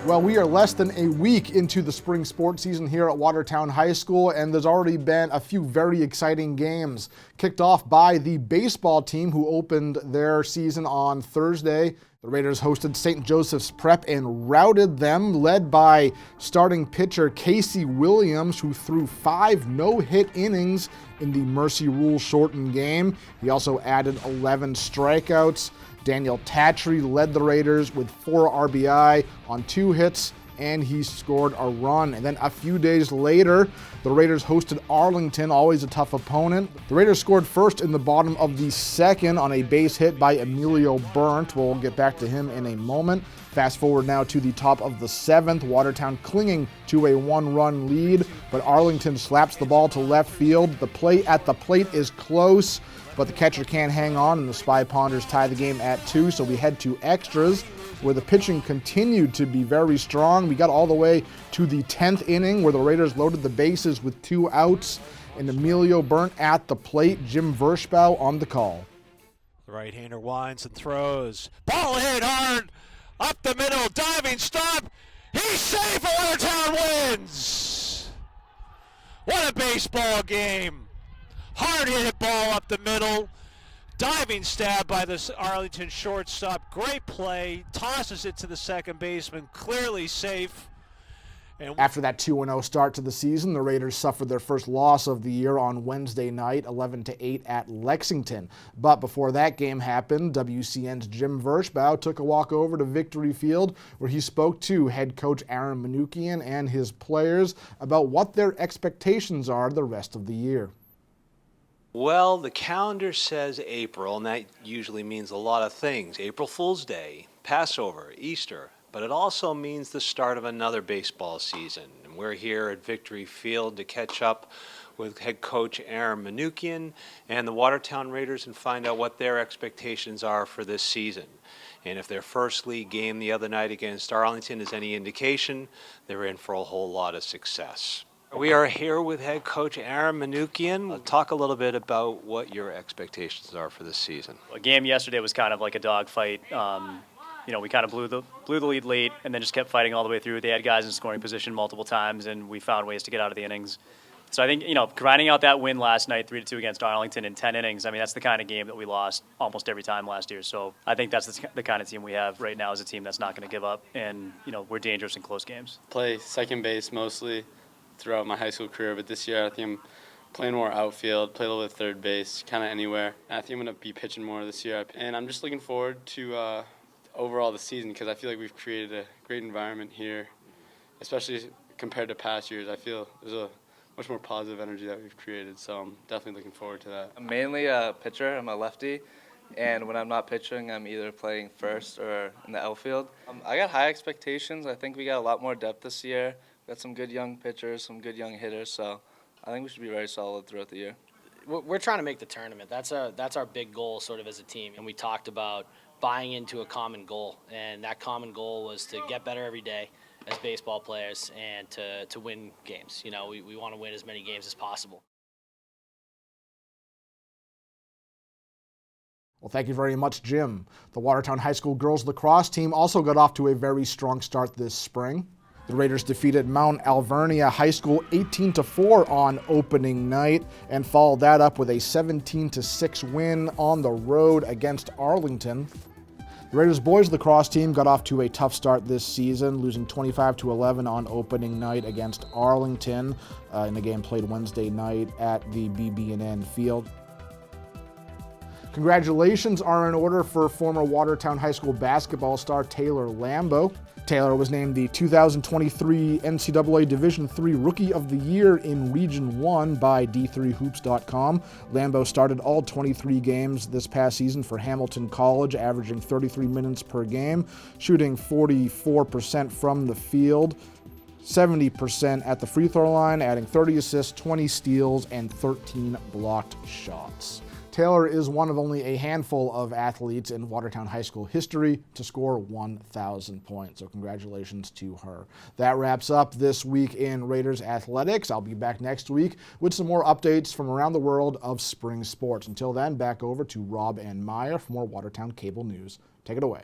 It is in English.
Well, we are less than a week into the spring sports season here at Watertown High School, and there's already been a few very exciting games. Kicked off by the baseball team, who opened their season on Thursday. The Raiders hosted St. Joseph's Prep and routed them, led by starting pitcher Casey Williams, who threw 5 no-hit innings in the Mercy Rule shortened game. He also added 11 strikeouts. Daniel Tatry led the Raiders with 4 RBI on 2 hits, and he scored a run. And then a few days later, the Raiders hosted Arlington, always a tough opponent. The Raiders scored first in the bottom of the second on a base hit by Emilio Burnt. We'll get back to him in a moment. Fast forward now to the top of the 7th, Watertown clinging to a 1-run lead, but Arlington slaps the ball to left field. The play at the plate is close, but the catcher can't hang on, and the Spy Ponders tie the game at 2, so we head to extras, where the pitching continued to be very strong. We got all the way to the 10th inning, where the Raiders loaded the bases with 2 outs, and Emilio Burnt at the plate. Jim Vershbow on the call. The right-hander winds and throws. Ball hit hard, up the middle, diving stop. He's safe, Watertown wins! What a baseball game. Hard hit ball up the middle. Diving stab by the Arlington shortstop. Great play. Tosses it to the second baseman. Clearly safe. And after that 2-0 start to the season, the Raiders suffered their first loss of the year on Wednesday night, 11-8 at Lexington. But before that game happened, WCN's Jim Vershbow took a walk over to Victory Field, where he spoke to head coach Aaron Manukian and his players about what their expectations are the rest of the year. Well, the calendar says April, and that usually means a lot of things. April Fool's Day, Passover, Easter, but it also means the start of another baseball season. And we're here at Victory Field to catch up with head coach Aaron Manukian and the Watertown Raiders and find out what their expectations are for this season. And if their first league game the other night against Arlington is any indication, they're in for a whole lot of success. We are here with head coach Aaron Manukian. Talk a little bit about what your expectations are for this season. A game yesterday was kind of like a dogfight. We kind of blew the lead late and then just kept fighting all the way through. They had guys in scoring position multiple times, and we found ways to get out of the innings. So I think, grinding out that win last night, 3-2 against Arlington in 10 innings, that's the kind of game that we lost almost every time last year. So I think that's the kind of team we have right now as a team that's not going to give up, and, we're dangerous in close games. Play second base mostly throughout my high school career, but this year I think I'm playing more outfield, play a little bit third base, kind of anywhere. And I think I'm going to be pitching more this year. And I'm just looking forward to overall the season, because I feel like we've created a great environment here, especially compared to past years. I feel there's a much more positive energy that we've created, so I'm definitely looking forward to that. I'm mainly a pitcher. I'm a lefty, and when I'm not pitching, I'm either playing first or in the outfield. I got high expectations. I think we got a lot more depth this year. Got some good young pitchers, some good young hitters, so I think we should be very solid throughout the year. We're trying to make the tournament. That's our big goal sort of as a team, and we talked about buying into a common goal, and that common goal was to get better every day as baseball players and to win games. We want to win as many games as possible. Well, thank you very much, Jim. The Watertown High School girls lacrosse team also got off to a very strong start this spring. The Raiders defeated Mount Alvernia High School 18-4 on opening night and followed that up with a 17-6 win on the road against Arlington. The Raiders boys lacrosse team got off to a tough start this season, losing 25-11 on opening night against Arlington in a game played Wednesday night at the BB&N field. Congratulations are in order for former Watertown High School basketball star Taylor Lambo. Taylor was named the 2023 NCAA Division III Rookie of the Year in Region 1 by D3Hoops.com. Lambo started all 23 games this past season for Hamilton College, averaging 33 minutes per game, shooting 44% from the field, 70% at the free throw line, adding 30 assists, 20 steals, and 13 blocked shots. Taylor is one of only a handful of athletes in Watertown High School history to score 1,000 points, so congratulations to her. That wraps up this week in Raiders athletics. I'll be back next week with some more updates from around the world of spring sports. Until then, back over to Rob and Meyer for more Watertown Cable News. Take it away.